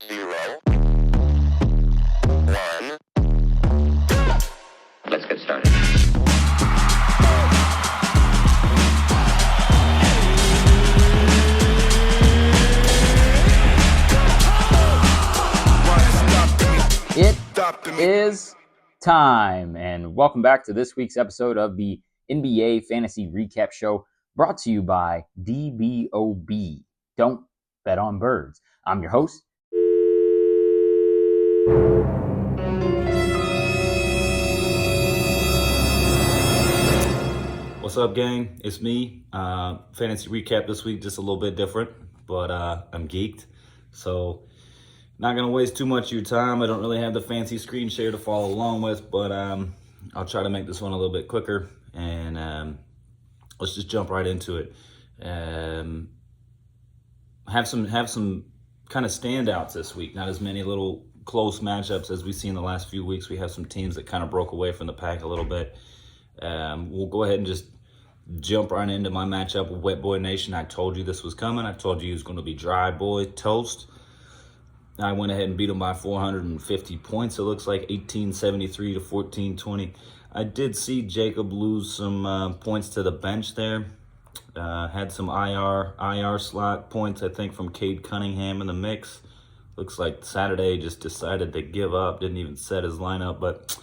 0, 1. Let's get started. It is time, and welcome back to this week's episode of the NBA Fantasy Recap Show, brought to you by DBOB. Don't bet on birds. I'm your host. What's up, gang? It's me. Fantasy recap this week, just a little bit different, but I'm geeked, so not gonna waste too much of your time. I don't really have the fancy screen share to follow along with, but I'll try to make this one a little bit quicker, and let's just jump right into it. Have some kind of standouts this week. Not as many little close matchups as we've seen in the last few weeks. We have some teams that kind of broke away from the pack a little bit. We'll go ahead and just jump right into my matchup with Wet Boy Nation. I told you this was coming. I told you he was going to be dry boy toast. I went ahead and beat him by 450 points. It looks like 1873 to 1420. I did see Jacob lose some points to the bench there. Had some IR slot points, I think, from Cade Cunningham in the mix. Looks like Saturday just decided to give up. Didn't even set his lineup, but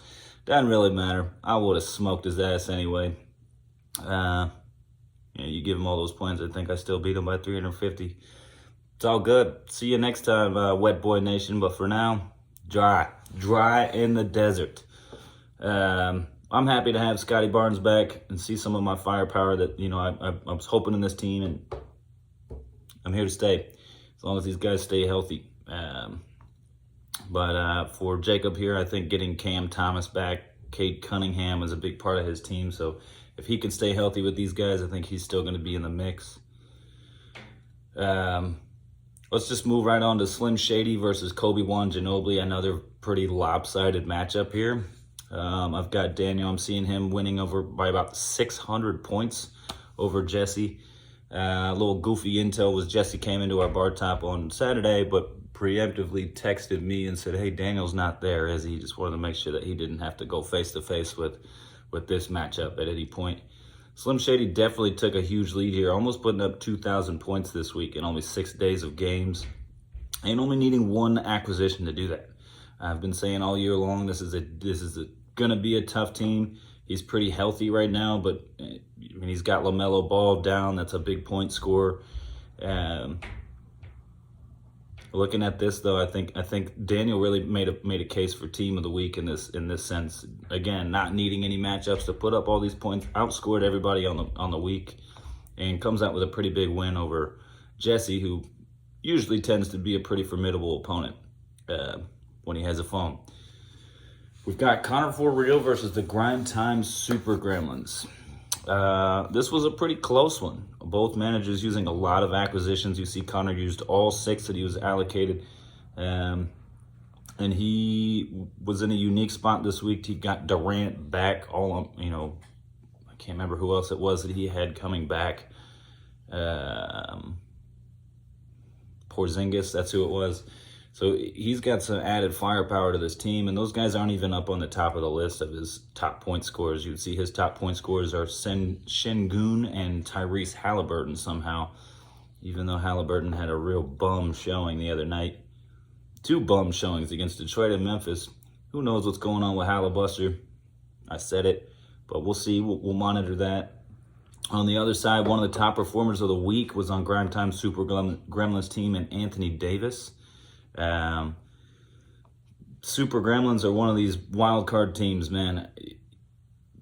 doesn't really matter. I would have smoked his ass anyway. You give him all those points, I think I still beat him by 350. It's all good. See you next time, Wet Boy Nation. But for now, dry in the desert. I'm happy to have Scotty Barnes back and see some of my firepower that I was hoping in this team, and I'm here to stay as long as these guys stay healthy. But for Jacob here, I think getting Cam Thomas back, Cade Cunningham is a big part of his team. So if he can stay healthy with these guys, I think he's still going to be in the mix. Let's just move right on to Slim Shady versus Kobe Wan Ginobili. Another pretty lopsided matchup here. I've got Daniel. I'm seeing him winning over by about 600 points over Jesse. A little goofy intel was Jesse came into our bar top on Saturday, but preemptively texted me and said, hey, Daniel's not there, as he just wanted to make sure that he didn't have to go face-to-face with this matchup at any point. Slim Shady definitely took a huge lead here, almost putting up 2,000 points this week in only 6 days of games, and only needing one acquisition to do that. I've been saying all year long this is going to be a tough team. He's pretty healthy right now, but he's got LaMelo Ball down. That's a big point scorer. Looking at this though, I think Daniel really made a case for team of the week in this sense. Again, not needing any matchups to put up all these points, outscored everybody on the week, and comes out with a pretty big win over Jesse, who usually tends to be a pretty formidable opponent when he has a phone. We've got Connor For Real versus the Grind Time Super Gremlins. This was a pretty close one. Both managers using a lot of acquisitions. You see Connor used all 6 that he was allocated. And he was in a unique spot this week. He got Durant back. I can't remember who else it was that he had coming back. Porzingis, that's who it was. So he's got some added firepower to this team, and those guys aren't even up on the top of the list of his top point scorers. You'd see his top point scorers are Şengün and Tyrese Halliburton somehow, even though Halliburton had a real bum showing the other night. 2 bum showings against Detroit and Memphis. Who knows what's going on with Hallibuster? I said it, but we'll see. We'll monitor that. On the other side, one of the top performers of the week was on Grime Time Super Gremlins team, and Anthony Davis. Super Gremlins are one of these wild card teams, man.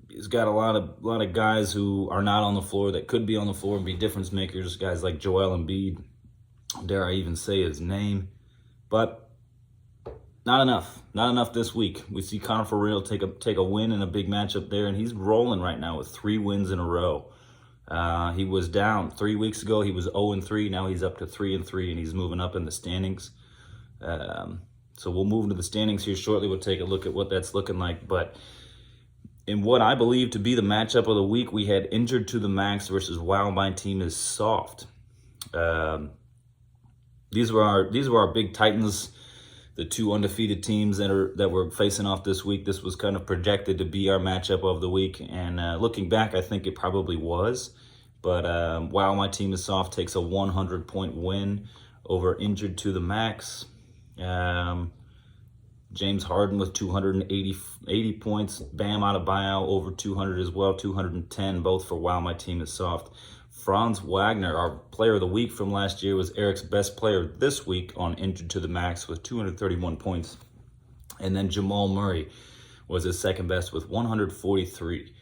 He's got a lot of guys who are not on the floor that could be on the floor and be difference makers. Guys like Joel Embiid, dare I even say his name, but not enough this week. We see Connor For Real take a win in a big matchup there, and he's rolling right now with 3 wins in a row. He was down 3 weeks ago. He was 0-3. Now he's up to 3-3, and he's moving up in the standings. So we'll move into the standings here shortly. We'll take a look at what that's looking like. But in what I believe to be the matchup of the week, we had Injured to the Max versus Wow, My Team is Soft. These were our big Titans the two undefeated teams that were facing off this week. This was kind of projected to be our matchup of the week, and looking back, I think it probably was. But Wow My Team is Soft takes a 100-point win over Injured to the Max. James Harden with 280 points. Bam Adebayo over 200 as well, 210, both for Wow My Team is Soft. Franz Wagner, our player of the week from last year, was Eric's best player this week on Injured to the Max with 231 points. And then Jamal Murray was his second best with 143.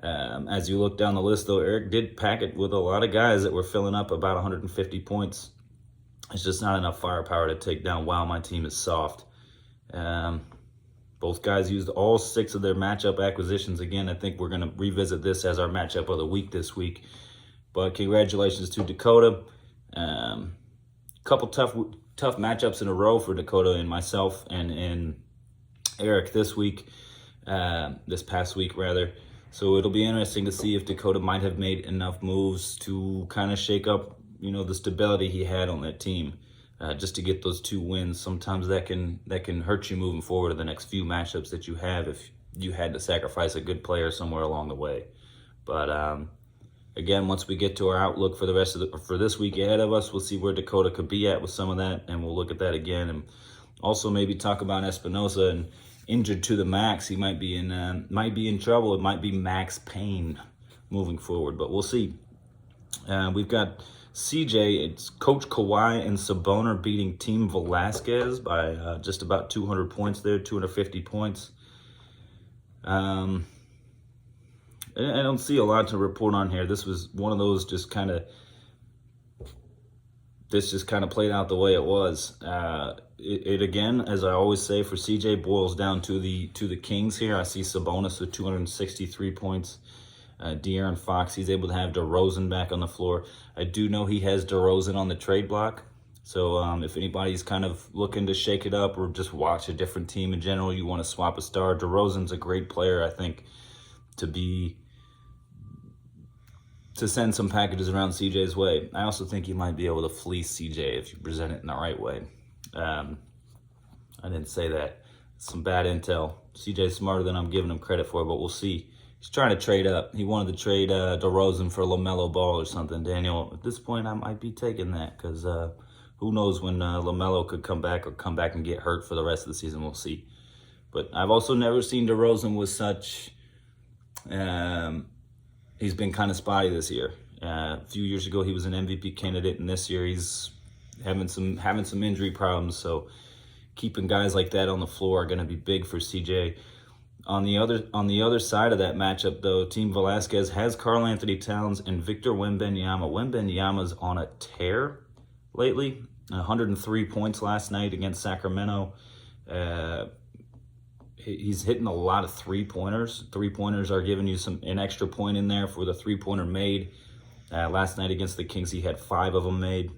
As you look down the list, though, Eric did pack it with a lot of guys that were filling up about 150 points. It's just not enough firepower to take down Wow My Team is Soft. Both guys used all 6 of their matchup acquisitions. Again, I think we're going to revisit this as our matchup of the week this week. But congratulations to Dakota. Couple tough matchups in a row for Dakota and myself and Eric this past week rather. So it'll be interesting to see if Dakota might have made enough moves to kind of shake up, the stability he had on that team. Just to get those 2 wins. Sometimes that can hurt you moving forward to the next few matchups that you have if you had to sacrifice a good player somewhere along the way. But again, once we get to our outlook for the rest of for this week ahead of us, we'll see where Dakota could be at with some of that, and we'll look at that again, and also maybe talk about Espinosa and Injured to the Max. He might be in trouble. It might be max pain moving forward, but we'll see. We've got CJ, it's Coach Kawhi and Saboner beating Team Velasquez by just about 200 points there, 250 points. I don't see a lot to report on here. This was one of those just kind of played out the way it was. It again, as I always say, for CJ boils down to the Kings here. I see Sabonis with 263 points. De'Aaron Fox, he's able to have DeRozan back on the floor. I do know he has DeRozan on the trade block. So if anybody's kind of looking to shake it up or just watch a different team in general, you want to swap a star, DeRozan's a great player, I think, to send some packages around CJ's way. I also think you might be able to fleece CJ if you present it in the right way. I didn't say that. Some bad intel. CJ's smarter than I'm giving him credit for, but we'll see. He's trying to trade up. He wanted to trade DeRozan for LaMelo Ball or something. Daniel, at this point, I might be taking that because who knows when LaMelo could come back and get hurt for the rest of the season. We'll see. But I've also never seen DeRozan with such... he's been kind of spotty this year. A few years ago, he was an MVP candidate, and this year he's having some injury problems. So keeping guys like that on the floor are going to be big for CJ. On the other side of that matchup, though, Team Velasquez has Karl Anthony Towns and Victor Wembanyama. Wembanyama's on a tear lately. 103 points last night against Sacramento. He's hitting a lot of three-pointers. Three-pointers are giving you an extra point in there for the three-pointer made. Last night against the Kings, he had 5 of them made.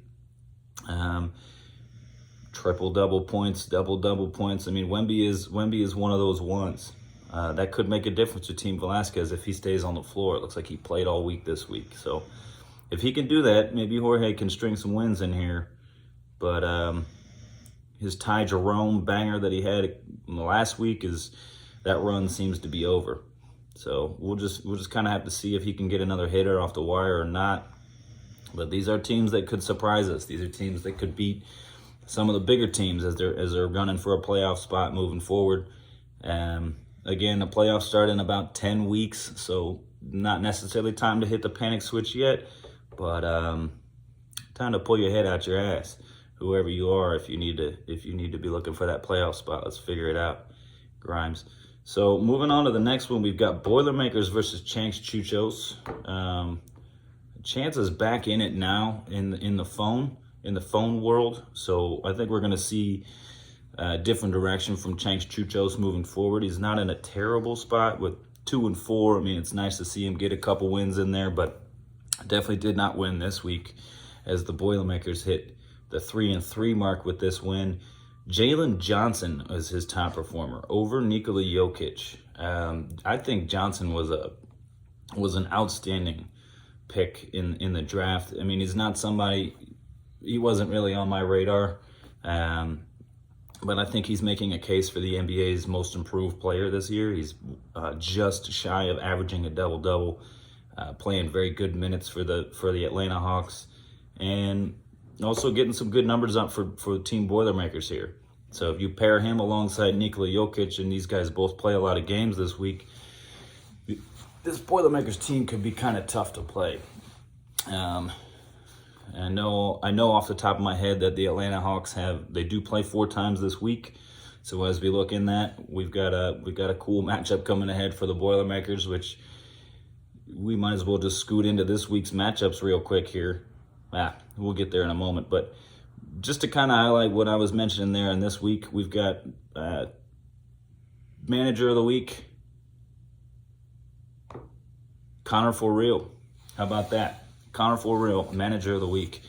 Triple-double points, double-double points. I mean, Wemby is one of those ones. That could make a difference to Team Velasquez if he stays on the floor. It looks like he played all week this week. So if he can do that, maybe Jorge can string some wins in here. But his Ty Jerome banger that he had last week that run seems to be over. So we'll just kind of have to see if he can get another hitter off the wire or not. But these are teams that could surprise us. These are teams that could beat some of the bigger teams as they're running for a playoff spot moving forward. Again, the playoffs start in about 10 weeks, so not necessarily time to hit the panic switch yet, but time to pull your head out your ass, whoever you are. If you need to be looking for that playoff spot, let's figure it out, Grimes. So moving on to the next one, we've got Boilermakers versus Chanks Chuchos. Chance is back in it now in the phone world. So I think we're going to see a different direction from Chanks Chuchos moving forward. He's not in a terrible spot with 2-4. I mean, it's nice to see him get a couple wins in there, but definitely did not win this week as the Boilermakers hit the 3-3 mark with this win. Jalen Johnson is his top performer over Nikola Jokic. I think Johnson was an outstanding pick in the draft. I mean, he's not somebody, he wasn't really on my radar. but I think he's making a case for the NBA's most improved player this year. He's just shy of averaging a double-double, playing very good minutes for the Atlanta Hawks, and also getting some good numbers up for Team Boilermakers here. So if you pair him alongside Nikola Jokic, and these guys both play a lot of games this week, this Boilermakers team could be kind of tough to play. I know off the top of my head that the Atlanta Hawks they do play 4 times this week. So as we look in that, we've got a cool matchup coming ahead for the Boilermakers, which we might as well just scoot into this week's matchups real quick here. We'll get there in a moment, but just to kind of highlight what I was mentioning there, in this week we've got Manager of the Week, Connor For Real. How about that? Connor For Real, Manager of the Week.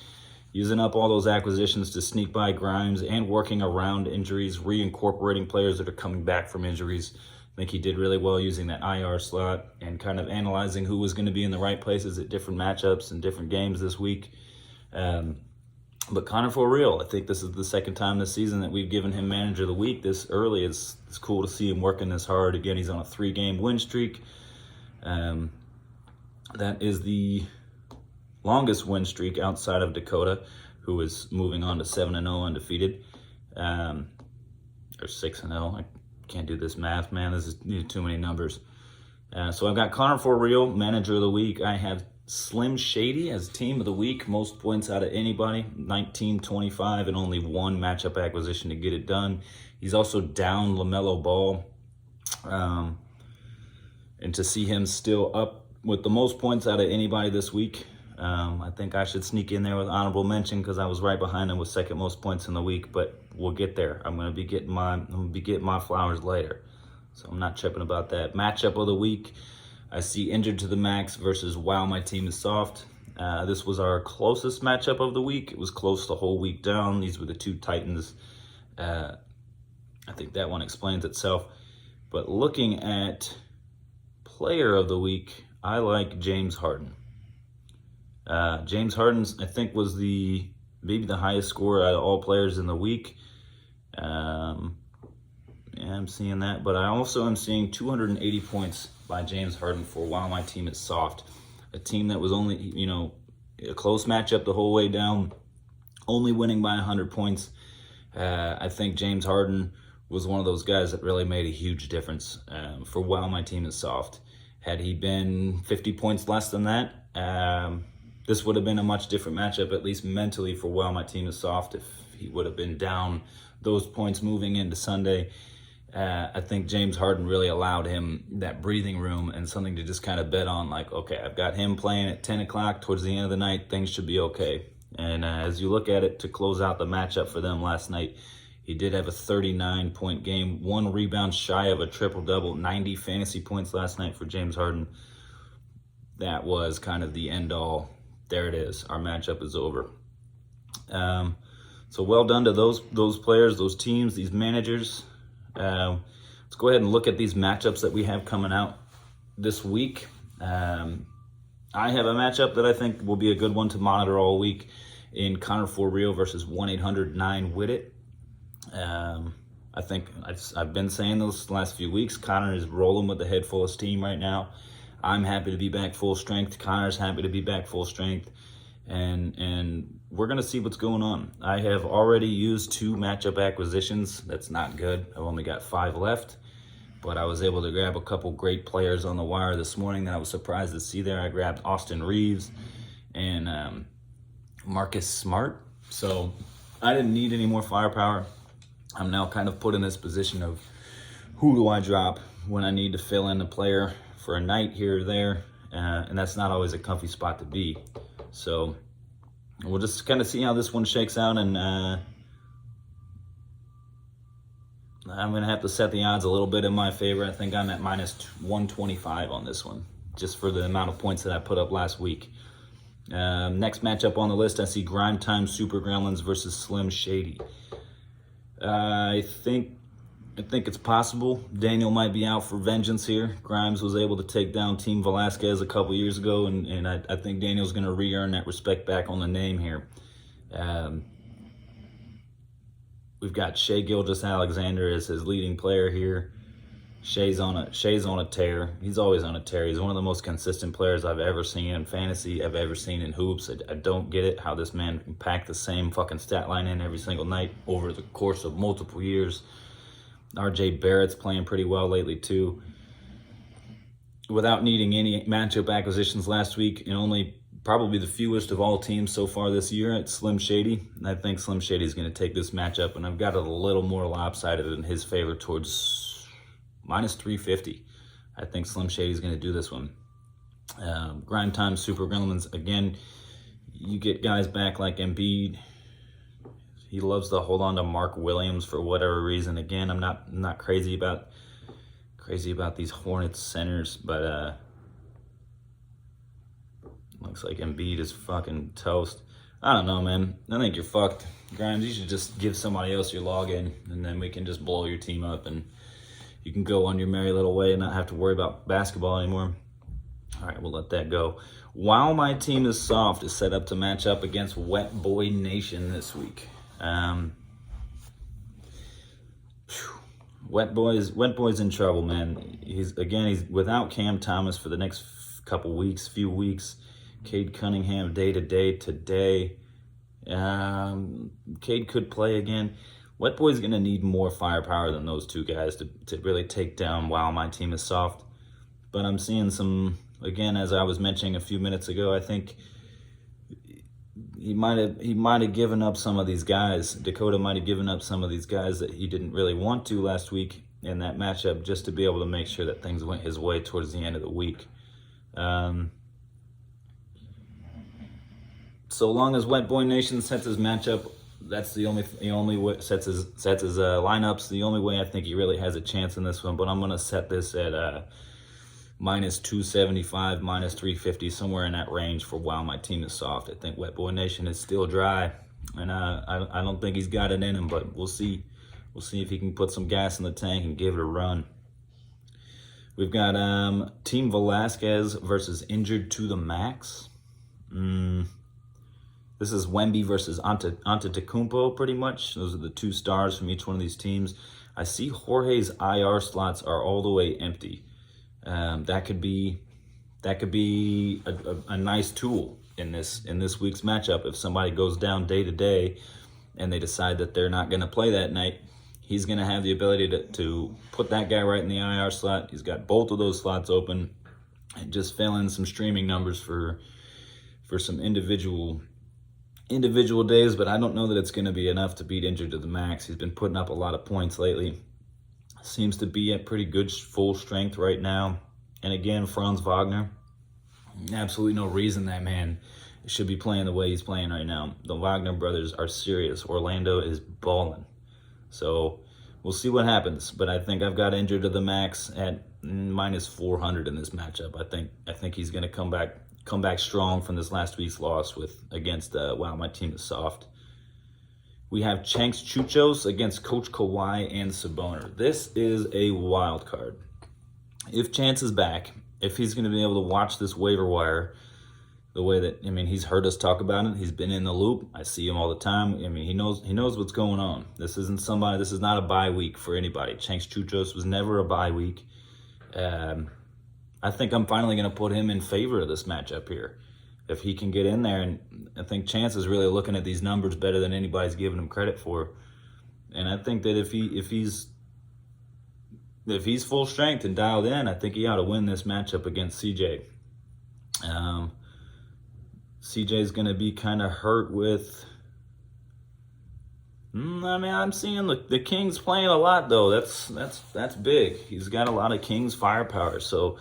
Using up all those acquisitions to sneak by Grimes and working around injuries, reincorporating players that are coming back from injuries. I think he did really well using that IR slot and kind of analyzing who was going to be in the right places at different matchups and different games this week. But Connor For Real, I think this is the second time this season that we've given him Manager of the Week this early. It's cool to see him working this hard. Again, he's on a 3-game win streak. That is the longest win streak outside of Dakota, who is moving on to 7-0 undefeated, or 6-0. I can't do this math, man. This is too many numbers. So I've got Connor For Real, Manager of the Week. I have Slim Shady as Team of the Week, most points out of anybody, 19-25, and only 1 matchup acquisition to get it done. He's also down LaMelo Ball, and to see him still up with the most points out of anybody this week, I think I should sneak in there with honorable mention because I was right behind him with second most points in the week. But we'll get there. I'm gonna be getting my flowers later, so I'm not tripping about that. Matchup of the week, I see Injured to the Max versus Wow My Team is Soft. This was our closest matchup of the week. It was close the whole week down. These were the 2 Titans. I think that one explains itself. But looking at Player of the Week, I like James Harden. James Harden, I think, was maybe the highest scorer out of all players in the week. I'm seeing that, but I also am seeing 280 points by James Harden for While My Team is Soft, a team that was only, a close matchup the whole way down, only winning by 100 points. I think James Harden was one of those guys that really made a huge difference for While My Team is Soft. Had he been 50 points less than that, this would have been a much different matchup, at least mentally, for While My Team is Soft. If he would have been down those points moving into Sunday, I think James Harden really allowed him that breathing room and something to just kind of bet on, like, okay, I've got him playing at 10 o'clock towards the end of the night, things should be okay. And as you look at it, to close out the matchup for them last night, he did have a 39-point game, 1 rebound shy of a triple-double, 90 fantasy points last night for James Harden. That was kind of the end-all. There it is. Our matchup is over. So well done to those players, those teams, these managers. Let's go ahead and look at these matchups that we have coming out this week. I have a matchup that I think will be a good one to monitor all week in Connor For Real versus 1-800-9-WIT-IT. I think I've been saying those last few weeks. Connor is rolling with the head full of steam right now. I'm happy to be back full strength. Connor's happy to be back full strength. And we're going to see what's going on. I have already used 2 matchup acquisitions. That's not good. I've only got 5 left. But I was able to grab a couple great players on the wire this morning that I was surprised to see there. I grabbed Austin Reeves and Marcus Smart. So I didn't need any more firepower. I'm now kind of put in this position of who do I drop when I need to fill in a player for a night here or there. And that's not always a comfy spot to be. So we'll just kind of see how this one shakes out, and I'm going to have to set the odds a little bit in my favor. I think I'm at minus 125 on this one, just for the amount of points that I put up last week. Next matchup on the list, I see Grime Time Super Gremlins versus Slim Shady. I think it's possible Daniel might be out for vengeance here. Grimes was able to take down Team Velasquez a couple years ago, and I think Daniel's going to re-earn that respect back on the name here. We've got Shea Gilgeous-Alexander as his leading player here. Shea's on a tear. He's always on a tear. He's one of the most consistent players I've ever seen in fantasy, I've ever seen in hoops. I don't get it how this man can pack the same fucking stat line in every single night over the course of multiple years. RJ Barrett's playing pretty well lately too. Without needing any matchup acquisitions last week, and only probably the fewest of all teams so far this year, it's Slim Shady. And I think Slim Shady is going to take this matchup, and I've got it a little more lopsided in his favor towards minus 350. I think Slim Shady's going to do this one. Grind time super gremlins. Again, you get guys back like Embiid. He loves to hold on to Mark Williams for whatever reason. Again, I'm not crazy about these Hornets centers, but looks like Embiid is fucking toast. I don't know, man. I think you're fucked. Grimes, you should just give somebody else your login, and then we can just blow your team up, and you can go on your merry little way and not have to worry about basketball anymore. All right, we'll let that go. While my team is soft, is set up to match up against Wet Boy Nation this week. Wet Boy's in trouble, man. He's without Cam Thomas for the next few weeks. Cade Cunningham day to day today. Cade could play again. Wet Boy's going to need more firepower than those two guys to really take down while my team is soft. But I'm seeing some, again, as I was mentioning a few minutes ago, I think he might have given up some of these guys. Dakota might have given up some of these guys that he didn't really want to last week in that matchup, just to be able to make sure that things went his way towards the end of the week. So long as Wet Boy Nation sets his matchup, that's the only way sets his lineups. The only way I think he really has a chance in this one. But I'm gonna set this at minus 275, minus 350, somewhere in that range for while my team is soft. I think Wet Boy Nation is still dry, and I don't think he's got it in him. But we'll see. We'll see if he can put some gas in the tank and give it a run. We've got Team Velasquez versus Injured to the Max. This is Wemby versus Antetokounmpo, pretty much. Those are the two stars from each one of these teams. I see Jorge's IR slots are all the way empty. That could be a nice tool in this week's matchup. If somebody goes down day to day and they decide that they're not going to play that night, he's going to have the ability to put that guy right in the IR slot. He's got both of those slots open, and just fill in some streaming numbers for some individual days, but I don't know that it's going to be enough to beat Injured to the Max. He's been putting up a lot of points lately. Seems to be at pretty good full strength right now. And again, Franz Wagner, absolutely no reason that man should be playing the way he's playing right now. The Wagner brothers are serious. Orlando is balling. So we'll see what happens. But I think I've got Injured to the Max at minus 400 in this matchup. I think he's going to come back strong from this last week's loss against Wow, my team is soft. We have Chanks Chuchos against Coach Kawhi and Saboner. This is a wild card. If Chance is back, if he's going to be able to watch this waiver wire the way that, he's heard us talk about it. He's been in the loop. I see him all the time. He knows what's going on. This is not a bye week for anybody. Chanks Chuchos was never a bye week. I think I'm finally going to put him in favor of this matchup here. If he can get in there, and I think Chance is really looking at these numbers better than anybody's giving him credit for. And I think that if he's full strength and dialed in, I think he ought to win this matchup against CJ. CJ's going to be kind of hurt with... I'm seeing the Kings playing a lot, though. That's big. He's got a lot of Kings firepower, so...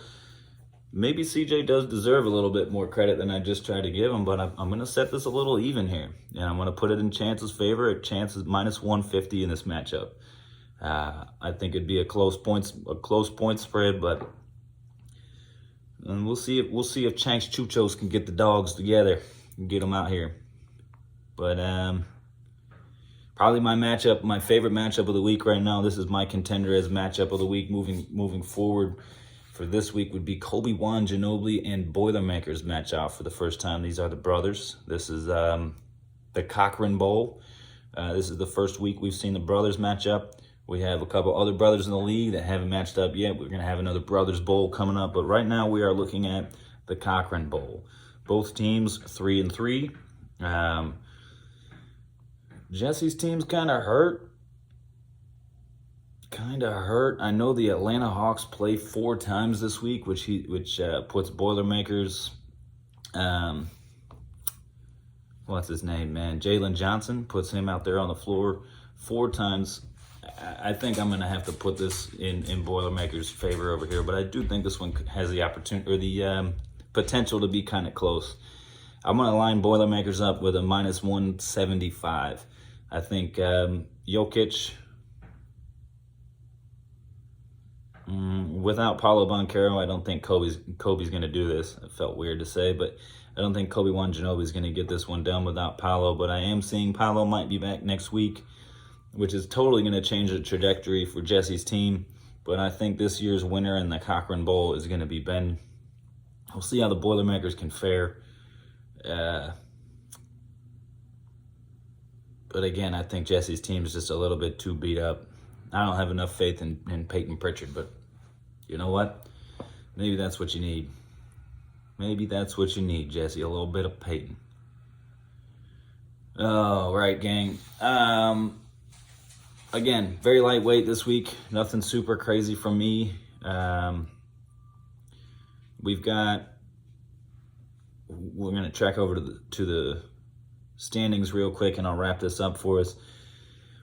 Maybe CJ does deserve a little bit more credit than I just tried to give him, but I'm going to set this a little even here. And I'm going to put it in Chance's favor. Chance is minus 150 in this matchup. I think it'd be a close point spread, but we'll see if Chanks Chuchos can get the dogs together and get them out here. But probably my favorite matchup of the week right now. This is my contender as matchup of the week moving forward. For this week would be Obi-Wan Ginobili and Boilermakers match out for the first time. These are the brothers. This is the Cochrane Bowl. This is the first week we've seen the brothers match up. We have a couple other brothers in the league that haven't matched up yet. We're going to have another Brothers Bowl coming up. But right now we are looking at the Cochran Bowl. Both teams 3-3. Jesse's team's kind of hurt. I know the Atlanta Hawks play 4 times this week, which puts Boilermakers, what's his name, man? Jalen Johnson puts him out there on the floor 4 times. I think I'm going to have to put this in Boilermakers' favor over here, but I do think this one has the opportunity or the potential to be kind of close. I'm going to line Boilermakers up with a -175. I think Jokic, without Paolo Banchero, I don't think Kobe's going to do this. It felt weird to say, but I don't think Kobe Wan-Ginobili is going to get this one done without Paolo. But I am seeing Paolo might be back next week, which is totally going to change the trajectory for Jesse's team. But I think this year's winner in the Cochran Bowl is going to be Ben. We'll see how the Boilermakers can fare. But again, I think Jesse's team is just a little bit too beat up. I don't have enough faith in Peyton Pritchard, but you know what? Maybe that's what you need. Maybe that's what you need, Jesse, a little bit of Peyton. Oh, right, gang. Again, very lightweight this week. Nothing super crazy from me. We're going to track over to the standings real quick, and I'll wrap this up for us.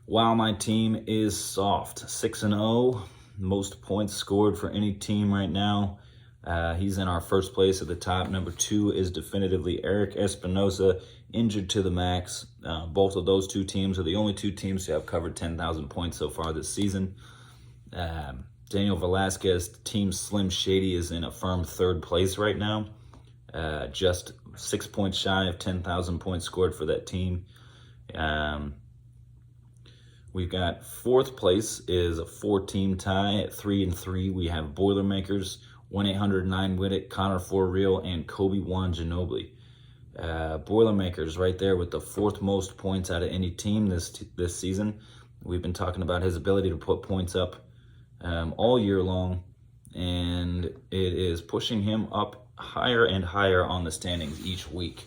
Wow, my team is soft. 6-0, most points scored for any team right now. He's in our first place at the top. Number 2 is definitively Eric Espinosa, injured to the max. Both of those 2 teams are the only 2 teams to have covered 10,000 points so far this season. Daniel Velasquez, Team Slim Shady, is in a firm 3rd place right now. Just 6 points shy of 10,000 points scored for that team. We've got 4th place is a 4-team tie at 3-3. We have Boilermakers, 1-800-9-WIT-IT, Connor For Real, and Kobe Wan-Ginobili. Boilermakers right there with the 4th most points out of any team this season. We've been talking about his ability to put points up all year long, and it is pushing him up higher and higher on the standings each week.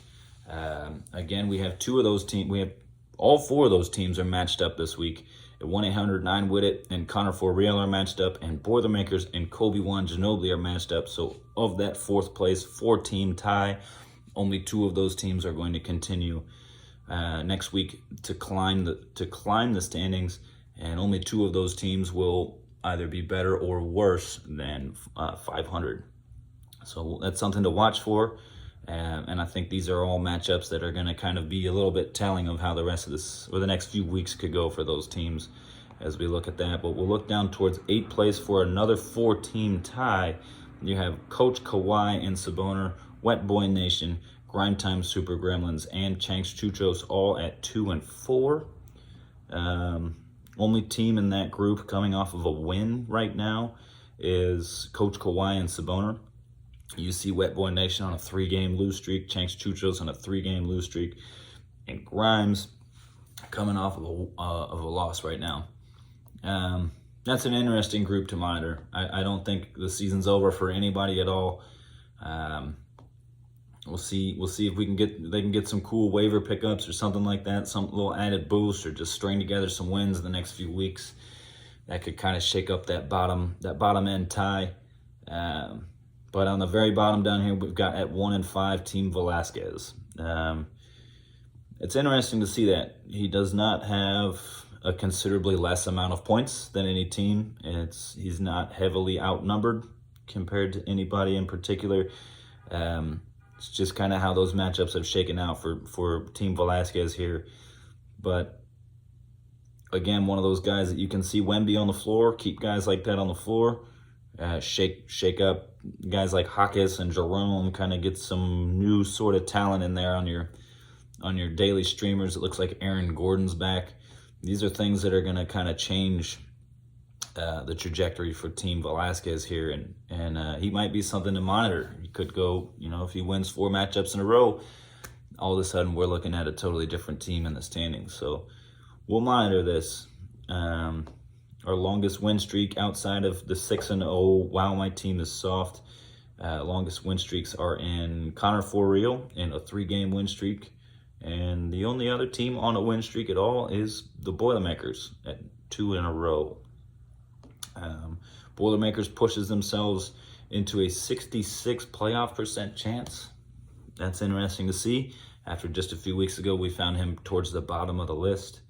Again, we have 2 of those teams. All 4 of those teams are matched up this week. 1-800-9-WIT-IT and Connor For Real are matched up, and Boilermakers and Kobe Wan-Ginobili are matched up. So of that 4th place 4-team tie, only 2 of those teams are going to continue next week to climb the standings, and only 2 of those teams will either be better or worse than 500. So that's something to watch for. And I think these are all matchups that are going to kind of be a little bit telling of how the rest of this, or the next few weeks, could go for those teams as we look at that. But we'll look down towards 8th place for another 4-team tie. You have Coach Kawhi and Saboner, Wet Boy Nation, Grime Time Super Gremlins, and Chanks Chuchos all at 2 and 4. Only team in that group coming off of a win right now is Coach Kawhi and Saboner. You see Wet Boy Nation on a 3-game lose streak, Chanks Chuchos on a 3-game lose streak, and Grimes coming off of a loss right now. That's an interesting group to monitor. I don't think the season's over for anybody at all. We'll see if they can get some cool waiver pickups or something like that, some little added boost, or just string together some wins in the next few weeks. That could kind of shake up that bottom end tie. But on the very bottom down here, we've got at 1 and 5 Team Velasquez. It's interesting to see that he does not have a considerably less amount of points than any team. He's not heavily outnumbered compared to anybody in particular. It's just kind of how those matchups have shaken out for Team Velasquez here. But again, one of those guys that you can see Wemby on the floor, keep guys like that on the floor, shake up guys like Hawkes and Jerome, kind of get some new sort of talent in there on your daily streamers. It looks like Aaron Gordon's back. These are things that are going to kind of change the trajectory for Team Velasquez here, and he might be something to monitor. He could go, if he wins 4 matchups in a row, all of a sudden we're looking at a totally different team in the standings. So we'll monitor this. Our longest win streak outside of the 6-0, wow, my team is soft. Longest win streaks are in Connor For Real in a 3-game win streak. And the only other team on a win streak at all is the Boilermakers at 2 in a row. Boilermakers pushes themselves into a 66 playoff percent chance. That's interesting to see. After just a few weeks ago, we found him towards the bottom of the list.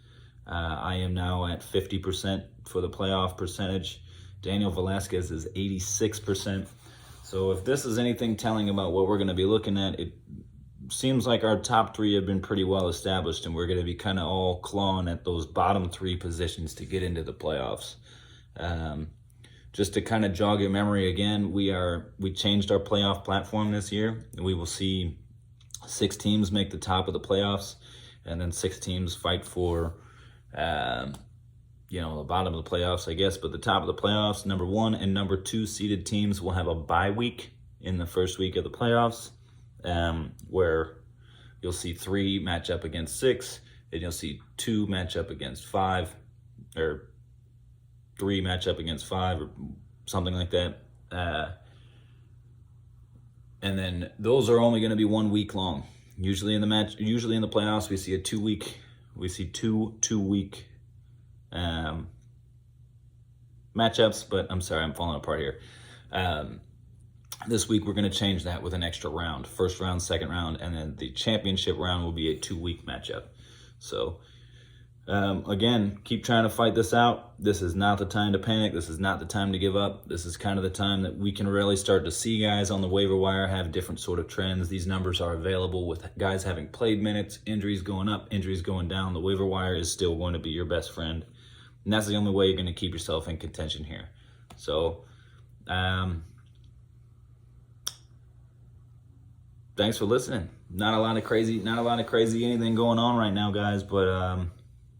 I am now at 50% for the playoff percentage. Daniel Velasquez is 86%. So if this is anything telling about what we're going to be looking at, it seems like our top 3 have been pretty well established, and we're going to be kind of all clawing at those bottom 3 positions to get into the playoffs. Just to kind of jog your memory again, we changed our playoff platform this year. We will see 6 teams make the top of the playoffs, and then 6 teams fight for the bottom of the playoffs, I guess. But the top of the playoffs, number 1 and number 2 seeded teams will have a bye week in the first week of the playoffs, where you'll see 3 match up against 6, and you'll see 2 match up against 5, or 3 match up against 5, or something like that. And then those are only going to be 1 week long. Usually in the playoffs, we see two week matchups. But I'm sorry, I'm falling apart here. This week we're going to change that with an extra round, first round, second round, and then the championship round will be a 2-week matchup. So again, keep trying to fight this out. This is not the time to panic. This is not the time to give up. This is kind of the time that we can really start to see guys on the waiver wire have different sort of trends. These numbers are available with guys having played minutes, injuries going up, injuries going down. The waiver wire is still going to be your best friend. And that's the only way you're going to keep yourself in contention here. So, thanks for listening. Not a lot of crazy anything going on right now, guys, but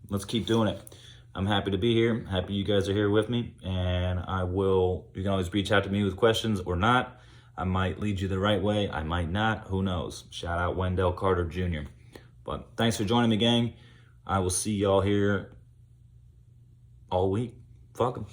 let's keep doing it. I'm happy to be here. Happy you guys are here with me, and you can always reach out to me with questions or not. I might lead you the right way. I might not. Who knows? Shout out Wendell Carter Jr. But thanks for joining me, gang. I will see y'all here all week. Fuck 'em.